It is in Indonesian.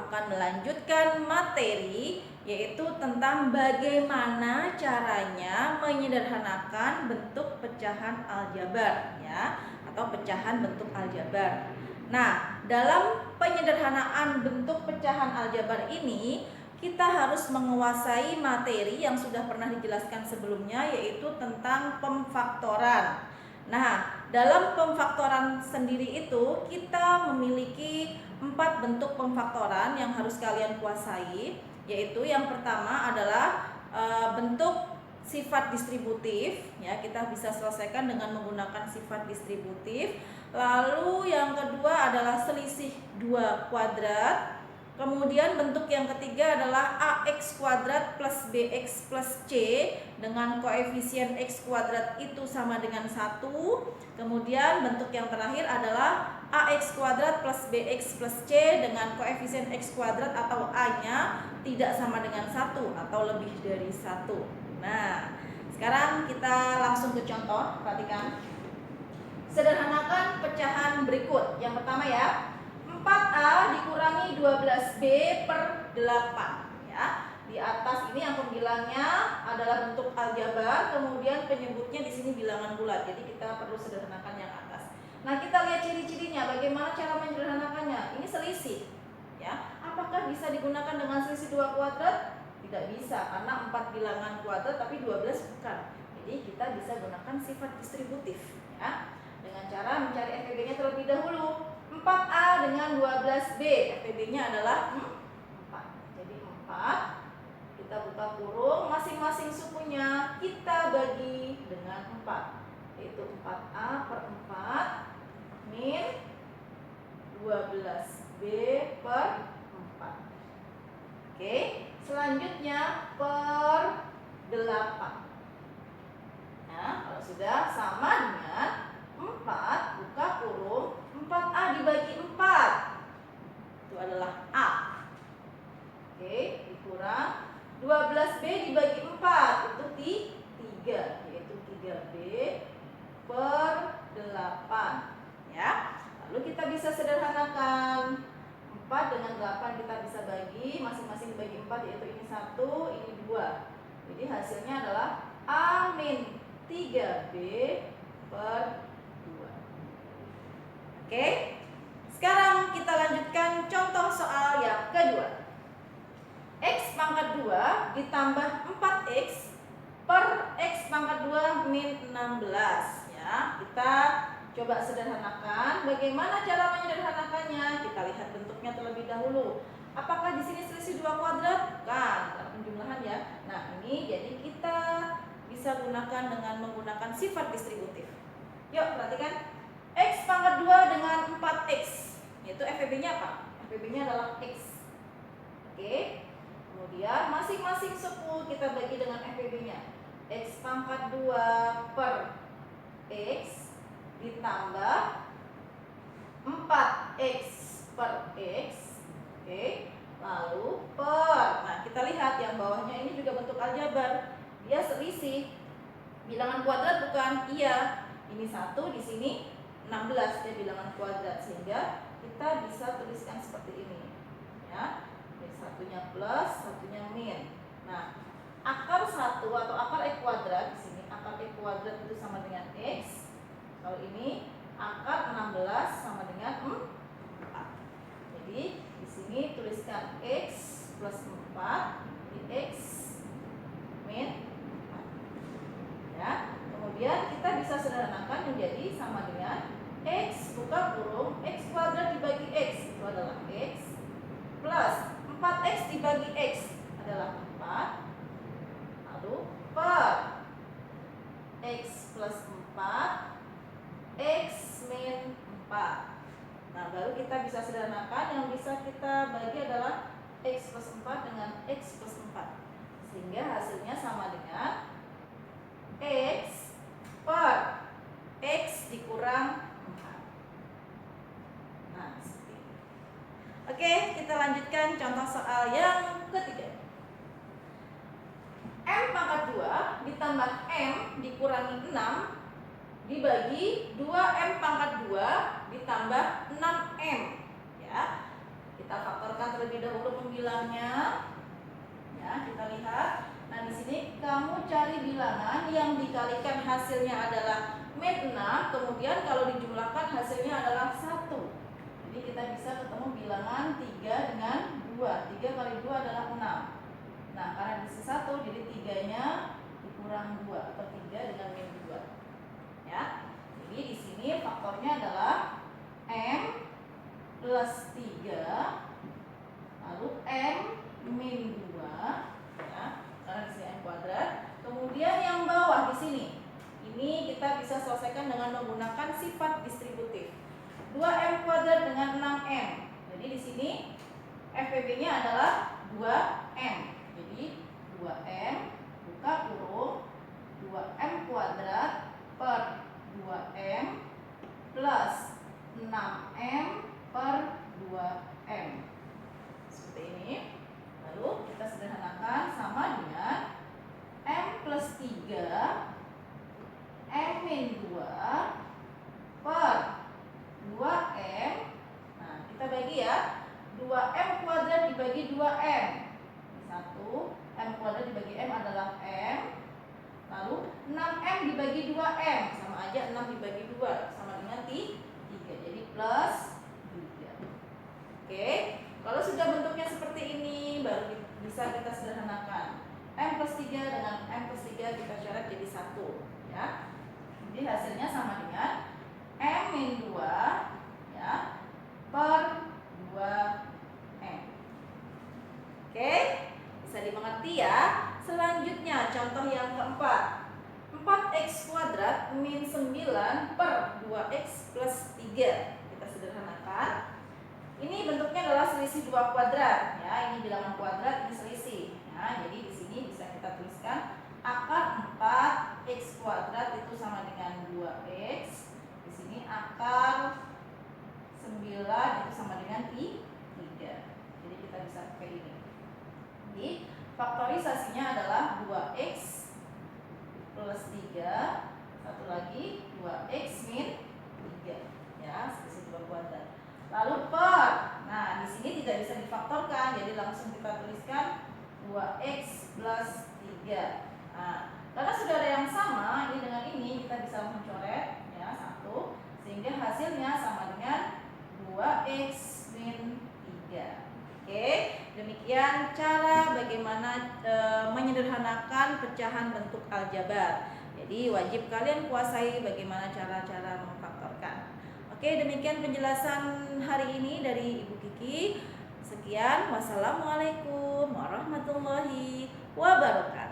akan melanjutkan materi yaitu tentang bagaimana caranya menyederhanakan bentuk pecahan aljabar ya, atau pecahan bentuk aljabar. Nah, dalam penyederhanaan bentuk pecahan aljabar ini kita harus menguasai materi yang sudah pernah dijelaskan sebelumnya yaitu tentang pemfaktoran. Nah, dalam pemfaktoran sendiri itu kita memiliki 4 bentuk pemfaktoran yang harus kalian kuasai, yaitu yang pertama adalah bentuk sifat distributif ya, kita bisa selesaikan dengan menggunakan sifat distributif. Lalu yang kedua adalah selisih 2 kuadrat. Kemudian bentuk yang ketiga adalah AX kuadrat plus BX plus C dengan koefisien X kuadrat itu sama dengan 1. Kemudian bentuk yang terakhir adalah AX kuadrat plus BX plus C dengan koefisien X kuadrat atau A-nya tidak sama dengan 1 atau lebih dari 1. Nah, sekarang kita langsung ke contoh, perhatikan. Sederhanakan pecahan berikut. Yang pertama ya, 4A dikurangi 12B per 8 ya. Di atas ini yang pembilangnya adalah bentuk aljabar, kemudian penyebutnya di sini bilangan bulat. Jadi kita perlu sederhanakan yang atas. Nah, kita lihat ciri-cirinya, bagaimana cara menyederhanakannya. Ini selisih ya. Apakah bisa digunakan dengan selisih 2 kuadrat? Tidak bisa, karena 4 bilangan kuadrat tapi 12 bukan. Jadi kita bisa gunakan sifat distributif ya, dengan cara mencari FEB-nya terlebih dahulu. 4A dengan 12B, FEB-nya adalah 4. Jadi 4, kita buka kurung, masing-masing sukunya kita bagi dengan 4, yaitu 4A per 4 min 12B per 4. Oke, selanjutnya per 8. Nah, kalau sudah sama dengan 4, buka kurung, 4A dibagi 4 itu adalah A. Oke, dikurang 12B dibagi 4 itu 3, yaitu 3B per 8 ya. Lalu kita bisa sederhanakan 4 dengan 8 kita bisa bagi, masing-masing dibagi 4, yaitu ini 1, ini 2. Jadi hasilnya adalah A min 3B per 2. Oke, sekarang kita lanjutkan contoh soal yang kedua. X pangkat 2 ditambah 4X per X pangkat 2 min 16 ya. Kita coba sederhanakan. Bagaimana cara menyederhanakannya? Kita lihat bentuknya terlebih dahulu. Apakah di sini selisih 2 kuadrat? Bukan, karena penjumlahan ya. Nah, ini jadi kita bisa gunakan dengan menggunakan sifat distributif. Yuk, perhatikan. X pangkat 2 dengan 4X, yaitu FEB-nya apa? FEB-nya adalah X. Oke. Kemudian masing-masing suku kita bagi dengan FEB-nya. X pangkat 2 per X ditambah 4X per X. Oke. Lalu per. Nah, kita lihat yang bawahnya ini juga bentuk aljabar. Dia selisih. Bilangan kuadrat bukan? Iya. Ini 1, di sini 16, dia bilangan kuadrat, sehingga kita bisa tuliskan seperti ini ya. Ini satunya plus, satunya min. Nah, akar 1 atau akar X kuadrat di sini, akar X kuadrat itu sama dengan X. Kalau ini akar 16 sama dengan 4. Jadi di sini tuliskan X plus 4 di X min 4 ya. Kemudian kita bisa sederhanakan menjadi sama dengan X buka kurung, X kuadrat dibagi X itu adalah X plus 4X dibagi X adalah 4. Lalu per X plus 4 X min 4. Nah, baru kita bisa sederhanakan. Yang bisa kita bagi adalah X plus 4 dengan X plus 4, sehingga hasilnya sama dengan X per X dikurang 4. Nah, seperti ini. Oke, kita lanjutkan contoh soal yang ketiga. M pangkat 2 ditambah M dikurangi 6 dibagi 2M pangkat 2 ditambah 6M ya. Kita faktorkan terlebih dahulu pembilangnya. Ya, kita lihat. Nah, di sini kamu cari bilangan yang dikalikan hasilnya adalah min 6, kemudian kalau dijumlahkan hasilnya adalah 1. Jadi kita bisa ketemu bilangan 3 dengan 2. 3 kali 2 adalah 6. Nah, karena diisi 1, jadi 3-nya dikurang 2 atau 3 dengan min 2. Ya. Jadi di sini faktornya adalah M plus 3 lalu M min 2, ya, karena di sini M kuadrat. Kemudian yang bawah di sini, ini kita bisa selesaikan dengan menggunakan sifat distributif. 2M kuadrat dengan 6M. Jadi di sini FPB-nya adalah 2M. Jadi 2M buka kurung 2M kuadrat per 2M plus 6M per 2M. Seperti ini. Lalu kita sederhanakan sama dengan M plus 3 M min 2 per 2M. Nah, kita bagi ya. 2M kuadrat dibagi 2M. 1, M kuadrat dibagi M adalah M. Lalu 6M dibagi 2M. Sama aja 6 dibagi 2. Sama dengan 3. Jadi plus 3. Oke. Kalau sudah bentuknya seperti ini, baru bisa kita sederhanakan. M plus 3 dengan M plus 3 kita coret jadi 1. Ya. Jadi hasilnya sama dengan M min 2, ya, per 2M. Oke, bisa dimengerti ya. Selanjutnya contoh yang keempat, 4x kuadrat min 9 per 2x plus 3. Kita sederhanakan. Ini bentuknya adalah selisih 2 kuadrat, ya. Ini bilangan kuadrat, ini selisih. Ya, jadi di sini bisa kita tuliskan akar 4x kuadrat itu sama dengan 2x. Di sini akar 9 itu sama dengan 3. Jadi kita bisa pakai ini. Jadi faktorisasinya adalah 2x plus 3, satu lagi 2x min 3. Ya, selisih 2 kuadrat. Lalu per, nah di sini tidak bisa difaktorkan, jadi langsung kita tuliskan 2x plus 3. Nah, karena sudah ada yang sama, ini dengan ini kita bisa mencoret, ya, 1, sehingga hasilnya sama dengan 2x min 3. Oke, demikian cara bagaimana menyederhanakan pecahan bentuk aljabar. Jadi wajib kalian kuasai bagaimana cara-cara memfaktorkan. Oke, demikian penjelasan hari ini dari Ibu Kiki. Sekian, wassalamualaikum warahmatullahi wabarakatuh.